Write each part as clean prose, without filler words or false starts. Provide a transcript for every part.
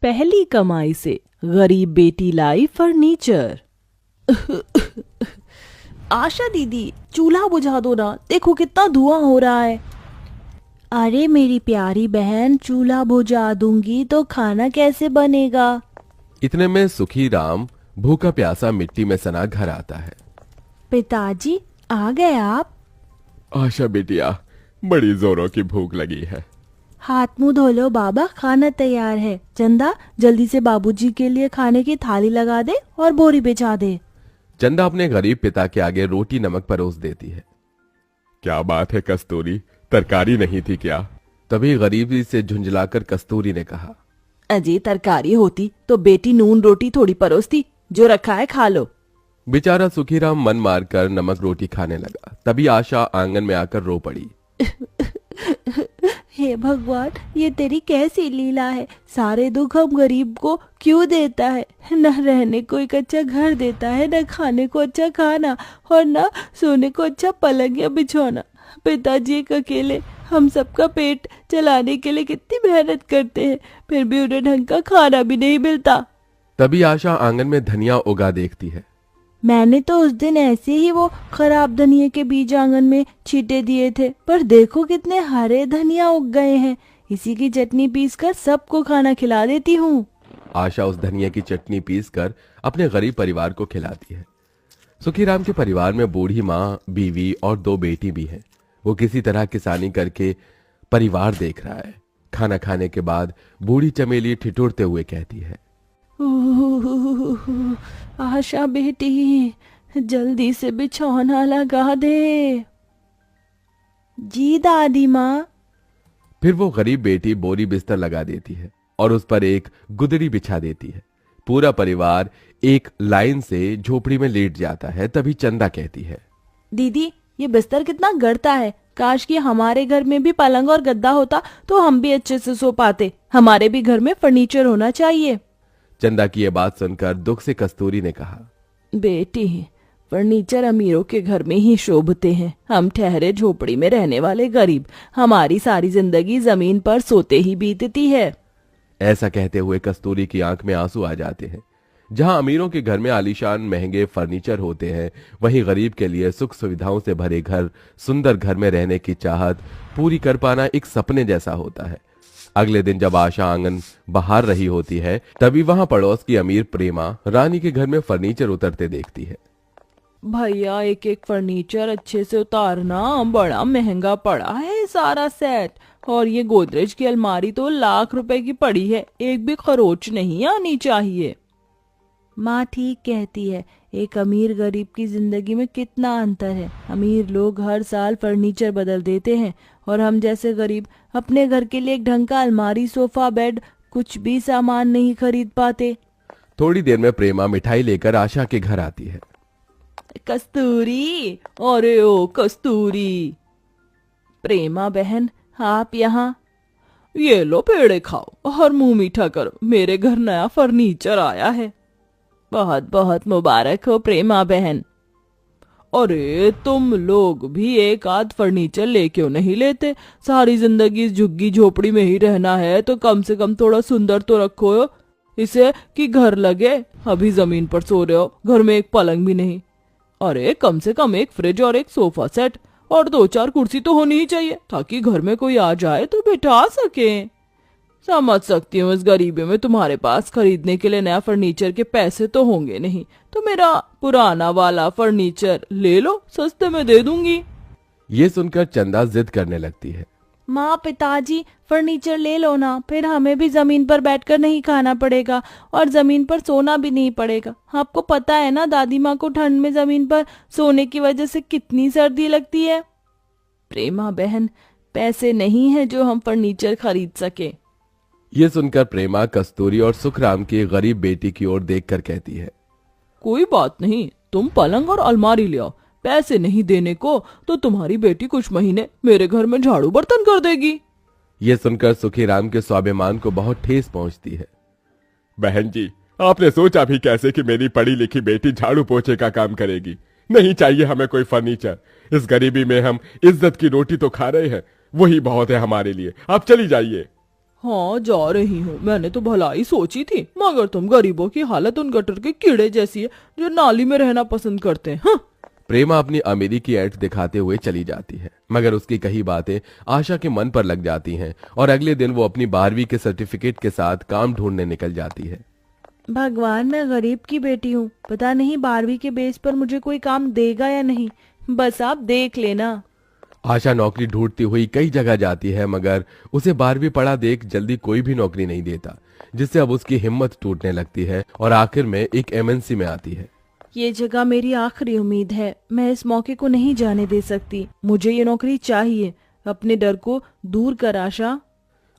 पहली कमाई से गरीब बेटी लाई फर्नीचर। आशा दीदी, चूल्हा बुझा दो ना, देखो कितना धुआं हो रहा है। अरे मेरी प्यारी बहन, चूल्हा बुझा दूंगी तो खाना कैसे बनेगा? इतने में सुखी राम भूखा प्यासा मिट्टी में सना घर आता है। पिताजी, आ गए आप? आशा बेटिया, बड़ी जोरों की भूख लगी है। हाथ मुंह धो लो बाबा, खाना तैयार है। चंदा, जल्दी से बाबूजी के लिए खाने की थाली लगा दे और बोरी बिछा दे। चंदा अपने गरीब पिता के आगे रोटी नमक परोस देती है। क्या बात है कस्तूरी, तरकारी नहीं थी क्या? तभी गरीबी से झुंझलाकर कस्तूरी ने कहा, अजी तरकारी होती तो बेटी नून रोटी थोड़ी परोसती, जो रखा है खा लो। बेचारा सुखीराम मन मारकर नमक रोटी खाने लगा। तभी आशा आंगन में आकर रो पड़ी। हे भगवान, ये तेरी कैसी लीला है? सारे दुख हम गरीब को क्यों देता है? न रहने को एक अच्छा घर देता है, न खाने को अच्छा खाना, और न सोने को अच्छा पलंग या बिछौना। पिताजी एक अकेले हम सबका पेट चलाने के लिए कितनी मेहनत करते हैं, फिर भी उन्हें ढंग का खाना भी नहीं मिलता। तभी आशा आंगन में धनिया उगा देखती है। मैंने तो उस दिन ऐसे ही वो खराब धनिया के बीज आंगन में छींटे दिए थे, पर देखो कितने हरे धनिया उग गए हैं। इसी की चटनी पीसकर सबको खाना खिला देती हूँ। आशा उस धनिया की चटनी पीसकर अपने गरीब परिवार को खिलाती है। सुखीराम के परिवार में बूढ़ी माँ, बीवी और 2 बेटी भी हैं। वो किसी तरह किसानी करके परिवार देख रहा है। खाना खाने के बाद बूढ़ी चमेली ठिठुरते हुए कहती है, आशा बेटी, जल्दी से बिछौना लगा दे। जी दादी माँ। फिर वो गरीब बेटी बोरी बिस्तर लगा देती है और उस पर एक गुदड़ी बिछा देती है। पूरा परिवार एक लाइन से झोपड़ी में लेट जाता है। तभी चंदा कहती है, दीदी, ये बिस्तर कितना गड़ता है। काश कि हमारे घर में भी पलंग और गद्दा होता तो हम भी अच्छे से सो पाते। हमारे भी घर में फर्नीचर होना चाहिए। चंदा की ये बात सुनकर दुख से कस्तूरी ने कहा, बेटी, फर्नीचर अमीरों के घर में ही शोभते हैं। हम ठहरे झोपड़ी में रहने वाले गरीब, हमारी सारी जिंदगी जमीन पर सोते ही बीतती है। ऐसा कहते हुए कस्तूरी की आंख में आंसू आ जाते हैं। जहां अमीरों के घर में आलीशान महंगे फर्नीचर होते हैं, वहीं गरीब के लिए सुख सुविधाओं से भरे घर, सुंदर घर में रहने की चाहत पूरी कर पाना एक सपने जैसा होता है। अगले दिन जब आशा आंगन बहार रही होती है, तभी वहां पड़ोस की अमीर प्रेमा रानी के घर में फर्नीचर उतरते देखती है। भैया, एक एक फर्नीचर अच्छे से उतारना, बड़ा महंगा पड़ा है सारा सेट। और ये गोदरेज की अलमारी तो लाख रुपए की पड़ी है, एक भी खरोच नहीं आनी चाहिए। माँ ठीक कहती है, एक अमीर गरीब की जिंदगी में कितना अंतर है। अमीर लोग हर साल फर्नीचर बदल देते हैं और हम जैसे गरीब अपने घर के लिए एक ढंग का अलमारी, सोफा, बेड, कुछ भी सामान नहीं खरीद पाते। थोड़ी देर में प्रेमा मिठाई लेकर आशा के घर आती है। कस्तूरी, अरे ओ कस्तूरी। प्रेमा बहन, आप यहाँ? ये लो पेड़े खाओ और मुंह मीठा करो, मेरे घर नया फर्नीचर आया है। बहुत बहुत मुबारक हो प्रेमा बहन। अरे तुम लोग भी एक आध फर्नीचर ले क्यों नहीं लेते? सारी जिंदगी इस झुग्गी झोपड़ी में ही रहना है तो कम से कम थोड़ा सुंदर तो रखो इसे कि घर लगे। अभी जमीन पर सो रहे हो, घर में एक पलंग भी नहीं। अरे कम से कम एक फ्रिज और एक सोफा सेट और 2-4 कुर्सी तो होनी ही चाहिए, ताकि घर में कोई आ जाए तो बिठा सके। समझ सकती हूँ, इस गरीबी में तुम्हारे पास खरीदने के लिए नया फर्नीचर के पैसे तो होंगे नहीं, तो मेरा पुराना वाला फर्नीचर ले लो, सस्ते में दे दूंगी। ये सुनकर चंदा जिद करने लगती है। माँ, पिताजी, फर्नीचर ले लो ना, फिर हमें भी जमीन पर बैठकर नहीं खाना पड़ेगा और जमीन पर सोना भी नहीं पड़ेगा। आपको पता है ना दादी माँ को ठंड में जमीन पर सोने की वजह से कितनी सर्दी लगती है। प्रेमा बहन, पैसे नहीं है जो हम फर्नीचर खरीद सके। ये सुनकर प्रेमा कस्तूरी और सुखराम की गरीब बेटी की ओर देखकर कहती है, कोई बात नहीं, तुम पलंग और अलमारी ले आओ। पैसे नहीं देने को तो तुम्हारी बेटी कुछ महीने मेरे घर में झाड़ू बर्तन कर देगी। ये सुनकर सुखीराम के स्वाभिमान को बहुत ठेस पहुंचती है। बहन जी, आपने सोचा भी कैसे कि मेरी पढ़ी लिखी बेटी झाड़ू पोछे का काम करेगी? नहीं चाहिए हमें कोई फर्नीचर। इस गरीबी में हम इज्जत की रोटी तो खा रहे हैं, वही बहुत है हमारे लिए। आप चली जाइए। हाँ जा रही हूँ, मैंने तो भलाई सोची थी, मगर तुम गरीबों की हालत उन गटर के कीड़े जैसी है जो नाली में रहना पसंद करते हैं। हाँ। प्रेमा अपनी अमीरी की ऐंठ दिखाते हुए चली जाती है, मगर उसकी कही बातें आशा के मन पर लग जाती हैं और अगले दिन वो अपनी 12वीं के सर्टिफिकेट के साथ काम ढूंढने निकल जाती है। भगवान, मैं गरीब की बेटी हूँ, पता नहीं 12वीं के बेस पर मुझे कोई काम देगा या नहीं, बस आप देख लेना। आशा नौकरी ढूंढती हुई कई जगह जाती है, मगर उसे 12वीं पढ़ा देख जल्दी कोई भी नौकरी नहीं देता, जिससे अब उसकी हिम्मत टूटने लगती है और आखिर में एक एमएनसी में आती है। ये जगह मेरी आखिरी उम्मीद है, मैं इस मौके को नहीं जाने दे सकती, मुझे ये नौकरी चाहिए, अपने डर को दूर कर आशा।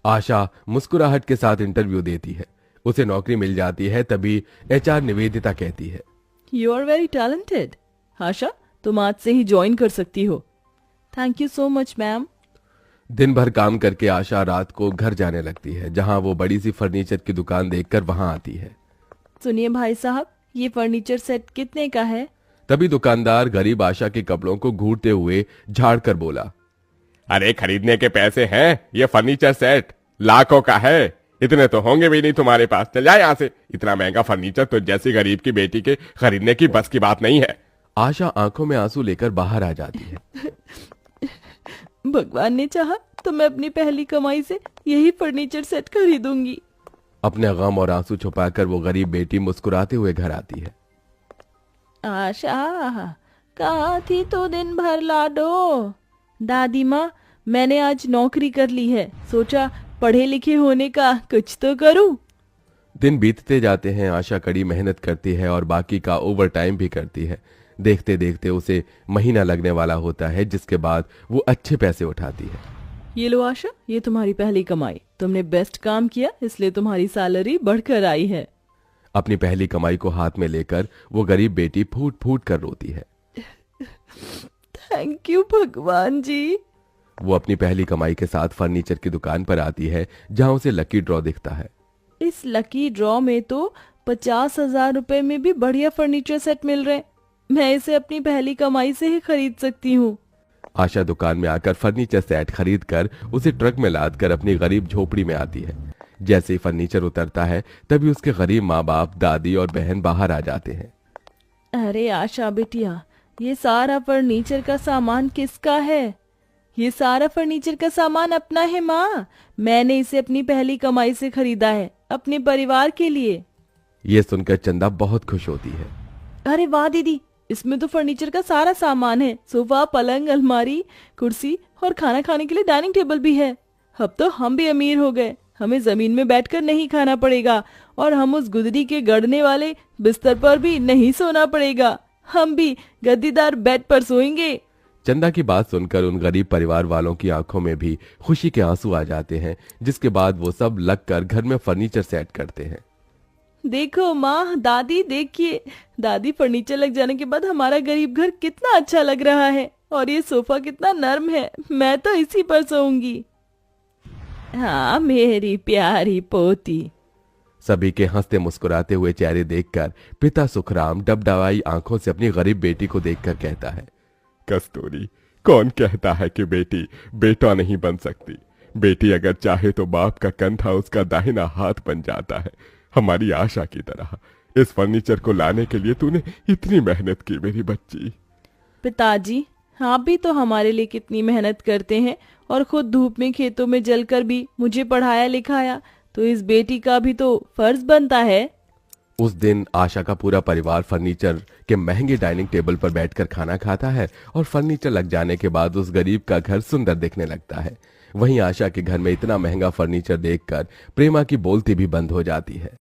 आशा मुस्कुराहट के साथ इंटरव्यू देती है, उसे नौकरी मिल जाती है। तभी एचआर निवेदिता कहती है, यू आर वेरी टैलेंटेड आशा, तुम आज से ही ज्वाइन कर सकती हो। Thank you so much ma'am. दिन भर काम करके आशा रात को घर जाने लगती है, जहां वो बड़ी सी फर्नीचर की दुकान देखकर वहां आती है। सुनिए भाई साहब, ये फर्नीचर सेट कितने का है? तभी दुकानदार गरीब आशा के कपड़ों को घूरते हुए झाड़ कर बोला, अरे खरीदने के पैसे हैं, ये फर्नीचर सेट लाखों का है, इतने तो होंगे भी नहीं तुम्हारे पास, चल जाए यहाँ से, इतना महंगा फर्नीचर तो जैसी गरीब की बेटी के खरीदने की बस की बात नहीं है। आशा आंखों में आंसू लेकर बाहर आ जाती है। भगवान ने चाहा तो मैं अपनी पहली कमाई से यही फर्नीचर सेट खरीदूंगी। अपने गम और आंसू छुपाकर वो गरीब बेटी मुस्कुराते हुए घर आती है। आशा कहाँ थी तो दिन भर लाडो? दादी माँ, मैंने आज नौकरी कर ली है, सोचा पढ़े लिखे होने का कुछ तो करूं। दिन बीतते जाते हैं, आशा कड़ी मेहनत करती है और बाकी का ओवर टाइम भी करती है। देखते देखते उसे महीना लगने वाला होता है, जिसके बाद वो अच्छे पैसे उठाती है। ये लो आशा, ये तुम्हारी पहली कमाई, तुमने बेस्ट काम किया इसलिए तुम्हारी सैलरी बढ़कर आई है। अपनी पहली कमाई को हाथ में लेकर वो गरीब बेटी फूट फूट कर रोती है। थैंक यू भगवान जी। वो अपनी पहली कमाई के साथ फर्नीचर की दुकान पर आती है, जहां उसे लकी ड्रॉ दिखता है। इस लकी ड्रॉ में तो 50,000 रुपए में भी बढ़िया फर्नीचर सेट मिल रहे, मैं इसे अपनी पहली कमाई से ही खरीद सकती हूँ। आशा दुकान में आकर फर्नीचर सेट खरीद कर उसे ट्रक में लाद कर अपनी गरीब झोपड़ी में आती है। जैसे ही फर्नीचर उतरता है, तभी उसके गरीब माँ बाप, दादी और बहन बाहर आ जाते हैं। अरे आशा बिटिया, ये सारा फर्नीचर का सामान किसका है? ये सारा फर्नीचर का सामान अपना है माँ, मैंने इसे अपनी पहली कमाई से खरीदा है, अपने परिवार के लिए। ये सुनकर चंदा बहुत खुश होती है। अरे वाह दीदी, इसमें तो फर्नीचर का सारा सामान है, सोफा, पलंग, अलमारी, कुर्सी और खाना खाने के लिए डाइनिंग टेबल भी है। अब तो हम भी अमीर हो गए, हमें जमीन में बैठकर नहीं खाना पड़ेगा और हम उस गुदड़ी के गड़ने वाले बिस्तर पर भी नहीं सोना पड़ेगा, हम भी गद्दीदार बेड पर सोएंगे। चंदा की बात सुनकर उन गरीब परिवार वालों की आंखों में भी खुशी के आंसू आ जाते हैं, जिसके बाद वो सब लगकर घर में फर्नीचर सेट करते हैं। देखो माँ, दादी देखिए, दादी फर्नीचर लग जाने के बाद हमारा गरीब घर कितना अच्छा लग रहा है और ये सोफा कितना नर्म है, मैं तो इसी पर सोऊंगी। हाँ मेरी प्यारी पोती। सभी के हंसते मुस्कुराते हुए चेहरे देखकर पिता सुखराम डबडबाई आंखों से अपनी गरीब बेटी को देखकर कहता है, कस्तूरी, कौन कहता है कि बेटी बेटा नहीं बन सकती? बेटी अगर चाहे तो बाप का कंधा उसका दाहिना हाथ बन जाता है, हमारी आशा की तरह। इस फर्नीचर को लाने के लिए तूने इतनी मेहनत की मेरी बच्ची। पिताजी, आप भी तो हमारे लिए कितनी मेहनत करते हैं और खुद धूप में खेतों में जलकर भी मुझे पढ़ाया लिखाया, तो इस बेटी का भी तो फर्ज बनता है। उस दिन आशा का पूरा परिवार फर्नीचर के महंगे डाइनिंग टेबल पर बैठकर खाना खाता है और फर्नीचर लग जाने के बाद उस गरीब का घर सुंदर दिखने लगता है। वहीं आशा के घर में इतना महंगा फर्नीचर देखकर प्रेमा की बोलती भी बंद हो जाती है।